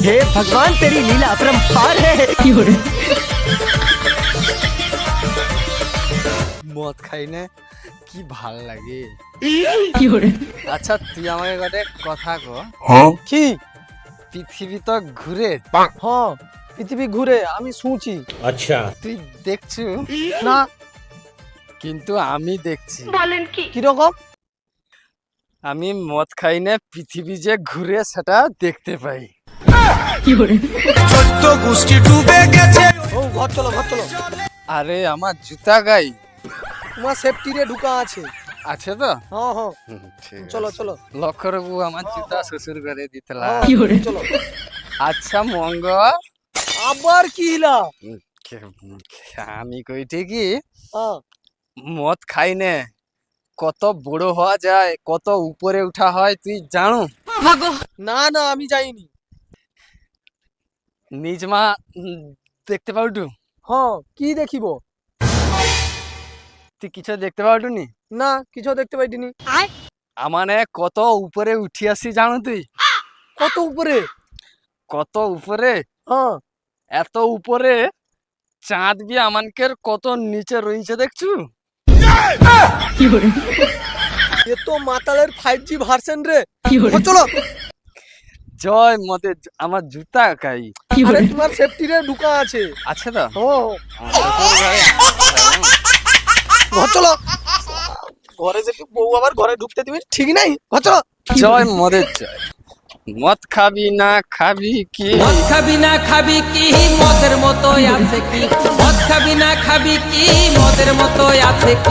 हे भगवान तेरी लीला अपरंपार है। মদ খাই না কি ভাল লাগে। আচ্ছা তুই আমাকে একটা কথা ক, কি? পৃথিবী তো ঘুরে, হ্যাঁ পৃথিবী ঘুরে আমি শুনছি। अच्छा তুই দেখছু না কিন্তু আমি দেখছি। কিরকম? আমি মদ খাই না পৃথিবী যে ঘুরে সেটা দেখতে পাই। ও ঘর চলো ঘর চলো, আরে আমার জুতা গাই তোমার সেফটি রে ঢুকা আছে। আছে তো? হ্যাঁ হ্যাঁ ঠিক চলো আছে। চলো লক্ষ্য রাখবো আমার জুতা শ্বশুর করে দিতে লা। হ্যাঁ, চলো। আচ্ছা মঙ্গ, আবার কি হিলা? আমি কইটি কি হ্যাঁ, মদ খাই না কত বড় হওয়া যায়, কত উপরে উঠা হয় তুই জানো? না না আমি যাইনি। নিজ মা দেখতে পাও টু? হ্যাঁ কি দেখিব? তুই কিছু দেখতে পাও টু নি? না কিছু দেখতে পাইনি। আমানে কত উপরে উঠি আসি জানো তুই? কত উপরে? কত উপরে, হ্যাঁ এত উপরে চাঁদ বি আমানকের কত নিচে রয়েছে দেখছু? এ তো মাতালের 5G ভার্সন রে। ঘর চলো। জয় মতে আমার জুতা কাই আরে তোমার সেফটি রে ঢুকা আছে। আছে তো? ও ঘর চলো। ঘরে যে বউ আবার ঘরে ঢুকতে দিবি ঠিক নাই। ঘর চলো। জয় মদের জয়। মদ খাবি না খাবি কি? মদ খাবি না খাবি কি মদের মতো আছে কি? মদ খাবি না খাবি কি মদের মতো আছে কি?